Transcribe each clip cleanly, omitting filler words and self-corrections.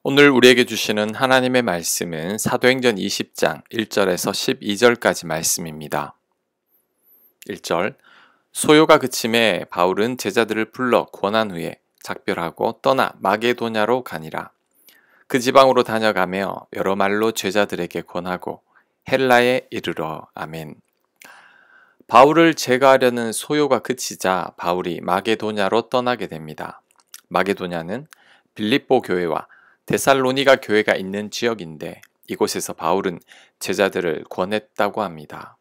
오늘 우리에게 주시는 하나님의 말씀은 사도행전 20장 1절에서 12절까지 말씀입니다. 1절 소요가 그침에 바울은 제자들을 불러 권한 후에 작별하고 떠나 마게도냐로 가니라. 그 지방으로 다녀가며 여러 말로 제자들에게 권하고 헬라에 이르러 아멘. 바울을 제거하려는 소요가 그치자 바울이 마게도냐로 떠나게 됩니다. 마게도냐는 빌립보 교회와 데살로니가 교회가 있는 지역인데 이곳에서 바울은 제자들을 권했다고 합니다.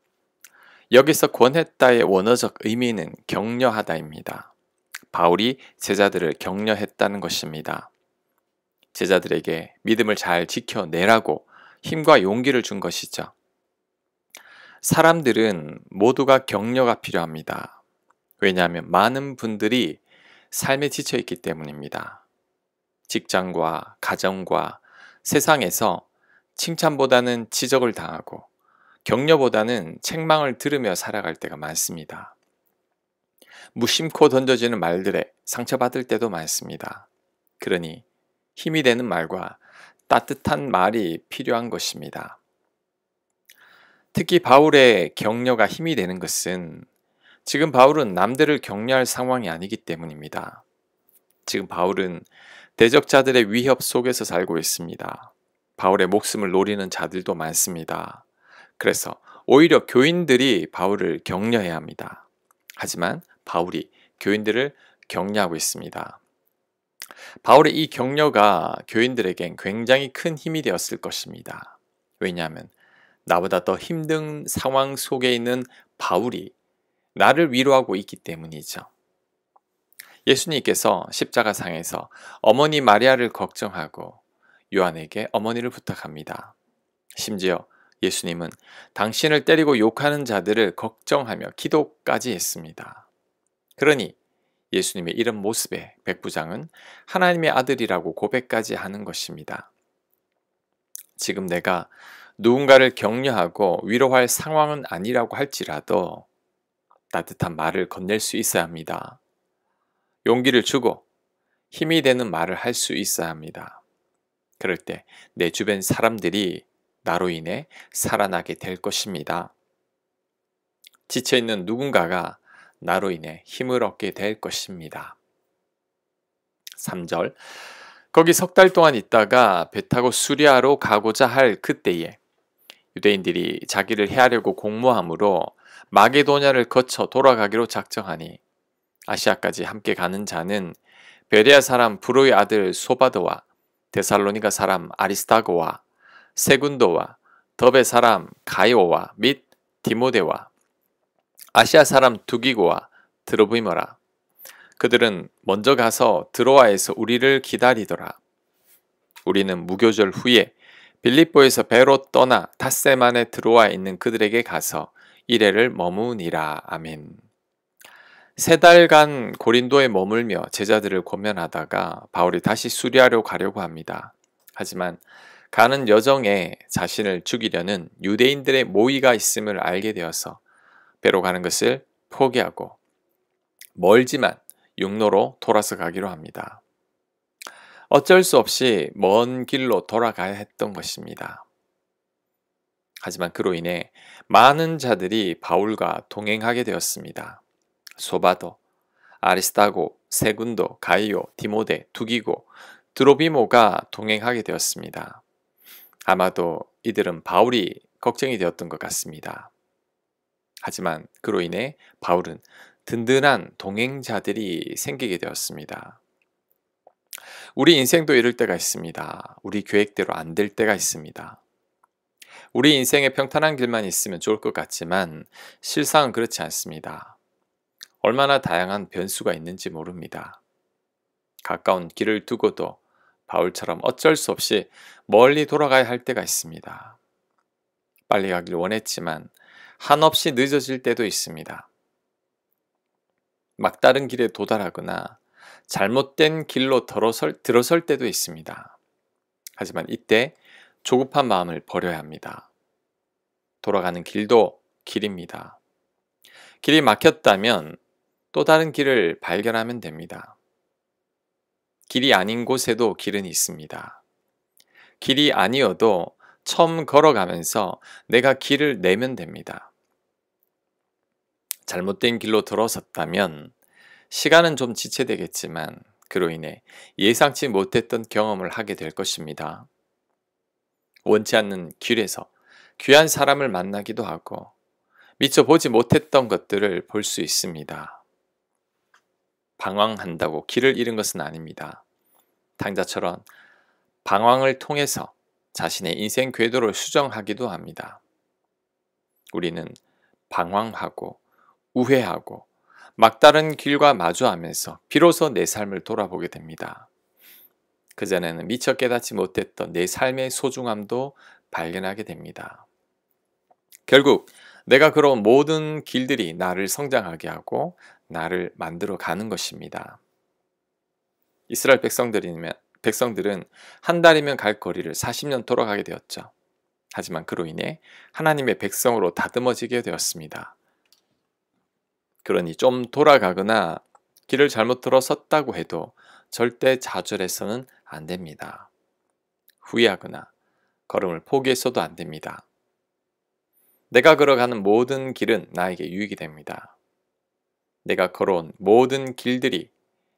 여기서 권했다의 원어적 의미는 격려하다입니다. 바울이 제자들을 격려했다는 것입니다. 제자들에게 믿음을 잘 지켜내라고 힘과 용기를 준 것이죠. 사람들은 모두가 격려가 필요합니다. 왜냐하면 많은 분들이 삶에 지쳐 있기 때문입니다. 직장과 가정과 세상에서 칭찬보다는 지적을 당하고 격려보다는 책망을 들으며 살아갈 때가 많습니다. 무심코 던져지는 말들에 상처받을 때도 많습니다. 그러니 힘이 되는 말과 따뜻한 말이 필요한 것입니다. 특히 바울의 격려가 힘이 되는 것은 지금 바울은 남들을 격려할 상황이 아니기 때문입니다. 지금 바울은 대적자들의 위협 속에서 살고 있습니다. 바울의 목숨을 노리는 자들도 많습니다. 그래서 오히려 교인들이 바울을 격려해야 합니다. 하지만 바울이 교인들을 격려하고 있습니다. 바울의 이 격려가 교인들에겐 굉장히 큰 힘이 되었을 것입니다. 왜냐하면 나보다 더 힘든 상황 속에 있는 바울이 나를 위로하고 있기 때문이죠. 예수님께서 십자가상에서 어머니 마리아를 걱정하고 요한에게 어머니를 부탁합니다. 심지어 예수님은 당신을 때리고 욕하는 자들을 걱정하며 기도까지 했습니다. 그러니 예수님의 이런 모습에 백부장은 하나님의 아들이라고 고백까지 하는 것입니다. 지금 내가 누군가를 격려하고 위로할 상황은 아니라고 할지라도 따뜻한 말을 건넬 수 있어야 합니다. 용기를 주고 힘이 되는 말을 할 수 있어야 합니다. 그럴 때 내 주변 사람들이 나로 인해 살아나게 될 것입니다. 지쳐있는 누군가가 나로 인해 힘을 얻게 될 것입니다. 3절 거기 석 달 동안 있다가 배 타고 수리아로 가고자 할 그때에 유대인들이 자기를 해하려고 공모함으로 마게도냐를 거쳐 돌아가기로 작정하니 아시아까지 함께 가는 자는 베레아 사람 브로의 아들 소바도와 데살로니가 사람 아리스타고와 세군도와 더베 사람 가이오와 및 디모데와 아시아 사람 두기고와 드로비모라. 그들은 먼저 가서 드로아에서 우리를 기다리더라. 우리는 무교절 후에 빌립보에서 배로 떠나 닷새만에 드로아에 있는 그들에게 가서 이래를 머무니라. 아멘. 3달간 고린도에 머물며 제자들을 권면하다가 바울이 다시 수리아로 가려고 합니다. 하지만 가는 여정에 자신을 죽이려는 유대인들의 모의가 있음을 알게 되어서 배로 가는 것을 포기하고 멀지만 육로로 돌아서 가기로 합니다. 어쩔 수 없이 먼 길로 돌아가야 했던 것입니다. 하지만 그로 인해 많은 자들이 바울과 동행하게 되었습니다. 소바도, 아리스타고, 세군도, 가이오, 디모데, 두기고, 드로비모가 동행하게 되었습니다. 아마도 이들은 바울이 걱정이 되었던 것 같습니다. 하지만 그로 인해 바울은 든든한 동행자들이 생기게 되었습니다. 우리 인생도 이럴 때가 있습니다. 우리 계획대로 안 될 때가 있습니다. 우리 인생에 평탄한 길만 있으면 좋을 것 같지만 실상은 그렇지 않습니다. 얼마나 다양한 변수가 있는지 모릅니다. 가까운 길을 두고도 바울처럼 어쩔 수 없이 멀리 돌아가야 할 때가 있습니다. 빨리 가길 원했지만 한없이 늦어질 때도 있습니다. 막다른 길에 도달하거나 잘못된 길로 들어설 때도 있습니다. 하지만 이때 조급한 마음을 버려야 합니다. 돌아가는 길도 길입니다. 길이 막혔다면 또 다른 길을 발견하면 됩니다. 길이 아닌 곳에도 길은 있습니다. 길이 아니어도 처음 걸어가면서 내가 길을 내면 됩니다. 잘못된 길로 들어섰다면 시간은 좀 지체되겠지만 그로 인해 예상치 못했던 경험을 하게 될 것입니다. 원치 않는 길에서 귀한 사람을 만나기도 하고 미처 보지 못했던 것들을 볼 수 있습니다. 방황한다고 길을 잃은 것은 아닙니다. 탕자처럼 방황을 통해서 자신의 인생 궤도를 수정하기도 합니다. 우리는 방황하고 우회하고 막다른 길과 마주하면서 비로소 내 삶을 돌아보게 됩니다. 그전에는 미처 깨닫지 못했던 내 삶의 소중함도 발견하게 됩니다. 결국 내가 걸어온 모든 길들이 나를 성장하게 하고 나를 만들어 가는 것입니다. 이스라엘 백성들은 한 달이면 갈 거리를 40년 돌아가게 되었죠. 하지만 그로 인해 하나님의 백성으로 다듬어지게 되었습니다. 그러니 좀 돌아가거나 길을 잘못 들어섰다고 해도 절대 좌절해서는 안 됩니다. 후회하거나 걸음을 포기해서도 안 됩니다. 내가 걸어가는 모든 길은 나에게 유익이 됩니다. 내가 걸어온 모든 길들이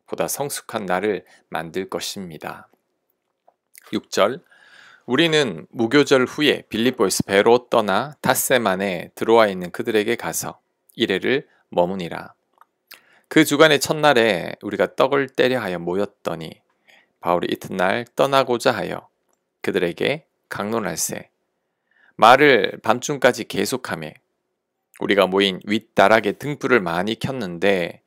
보다 성숙한 나를 만들 것입니다. 6절 우리는 무교절 후에 빌립보에서 배로 떠나 닷새만에 들어와 있는 그들에게 가서 이레를 머무니라. 그 주간의 첫날에 우리가 떡을 떼려 하여 모였더니 바울이 이튿날 떠나고자 하여 그들에게 강론할세 말을 밤중까지 계속하며 우리가 모인 윗다락에 등불을 많이 켰는데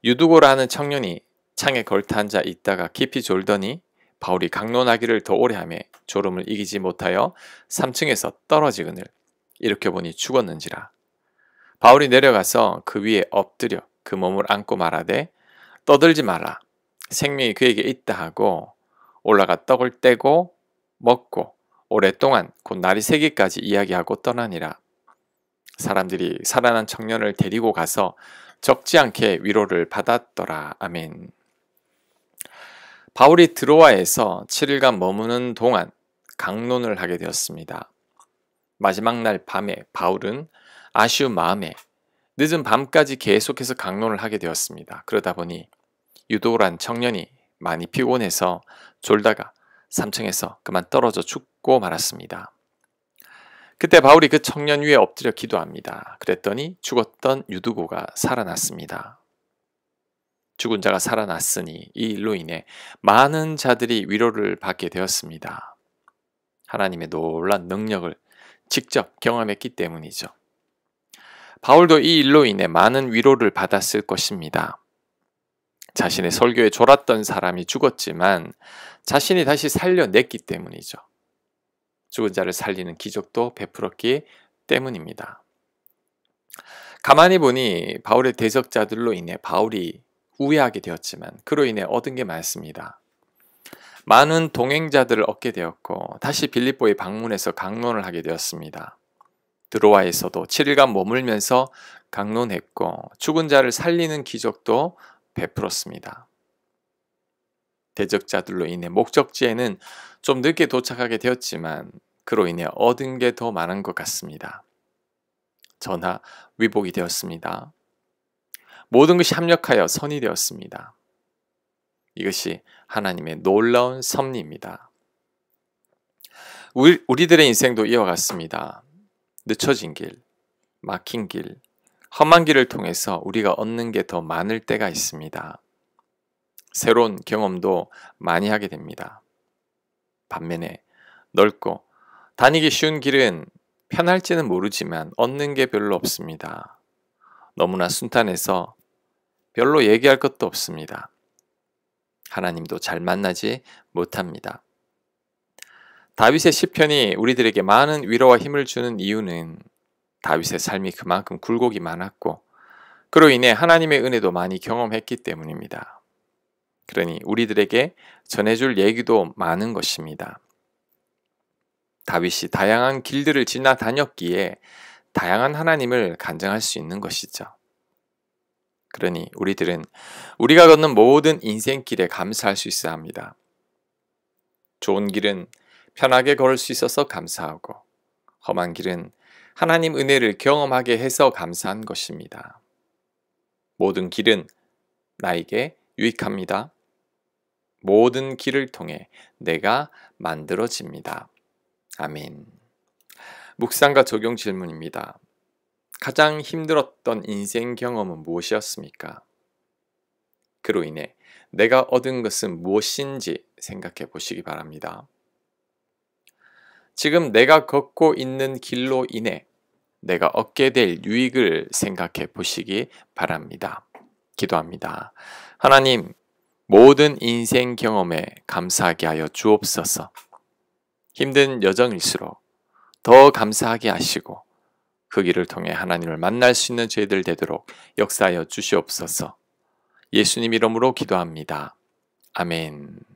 유두고라 하는 청년이 창에 걸터 앉아 있다가 깊이 졸더니 바울이 강론하기를 더 오래 하며 졸음을 이기지 못하여 3층에서 떨어지거늘 이렇게 보니 죽었는지라. 바울이 내려가서 그 위에 엎드려 그 몸을 안고 말하되 떠들지 마라 생명이 그에게 있다 하고 올라가 떡을 떼고 먹고 오랫동안 곧 날이 새기까지 이야기하고 떠나니라. 사람들이 살아난 청년을 데리고 가서 적지 않게 위로를 받았더라. 아멘. 바울이 드로아에서 7일간 머무는 동안 강론을 하게 되었습니다. 마지막 날 밤에 바울은 아쉬운 마음에 늦은 밤까지 계속해서 강론을 하게 되었습니다. 그러다 보니 유도란 청년이 많이 피곤해서 졸다가 3층에서 그만 떨어져 죽고 말았습니다. 그때 바울이 그 청년 위에 엎드려 기도합니다. 그랬더니 죽었던 유두고가 살아났습니다. 죽은 자가 살아났으니 이 일로 인해 많은 자들이 위로를 받게 되었습니다. 하나님의 놀라운 능력을 직접 경험했기 때문이죠. 바울도 이 일로 인해 많은 위로를 받았을 것입니다. 자신의 설교에 졸았던 사람이 죽었지만 자신이 다시 살려냈기 때문이죠. 죽은 자를 살리는 기적도 베풀었기 때문입니다. 가만히 보니 바울의 대적자들로 인해 바울이 우회하게 되었지만 그로 인해 얻은 게 많습니다. 많은 동행자들을 얻게 되었고 다시 빌립보에 방문해서 강론을 하게 되었습니다. 드로아에서도 7일간 머물면서 강론했고 죽은 자를 살리는 기적도 베풀었습니다. 대적자들로 인해 목적지에는 좀 늦게 도착하게 되었지만 그로 인해 얻은 게 더 많은 것 같습니다. 전하 위복이 되었습니다. 모든 것이 합력하여 선이 되었습니다. 이것이 하나님의 놀라운 섭리입니다. 우리들의 인생도 이와 같습니다. 늦춰진 길, 막힌 길, 험한 길을 통해서 우리가 얻는 게 더 많을 때가 있습니다. 새로운 경험도 많이 하게 됩니다. 반면에 넓고 다니기 쉬운 길은 편할지는 모르지만 얻는 게 별로 없습니다. 너무나 순탄해서 별로 얘기할 것도 없습니다. 하나님도 잘 만나지 못합니다. 다윗의 시편이 우리들에게 많은 위로와 힘을 주는 이유는 다윗의 삶이 그만큼 굴곡이 많았고 그로 인해 하나님의 은혜도 많이 경험했기 때문입니다. 그러니 우리들에게 전해줄 얘기도 많은 것입니다. 다윗이 다양한 길들을 지나다녔기에 다양한 하나님을 간증할 수 있는 것이죠. 그러니 우리들은 우리가 걷는 모든 인생길에 감사할 수 있어야 합니다. 좋은 길은 편하게 걸을 수 있어서 감사하고, 험한 길은 하나님 은혜를 경험하게 해서 감사한 것입니다. 모든 길은 나에게 유익합니다. 모든 길을 통해 내가 만들어집니다. 아멘. 묵상과 적용 질문입니다. 가장 힘들었던 인생 경험은 무엇이었습니까? 그로 인해 내가 얻은 것은 무엇인지 생각해 보시기 바랍니다. 지금 내가 걷고 있는 길로 인해 내가 얻게 될 유익을 생각해 보시기 바랍니다. 기도합니다. 하나님, 모든 인생 경험에 감사하게 하여 주옵소서. 힘든 여정일수록 더 감사하게 하시고 그 길을 통해 하나님을 만날 수 있는 저희들 되도록 역사하여 주시옵소서. 예수님 이름으로 기도합니다. 아멘.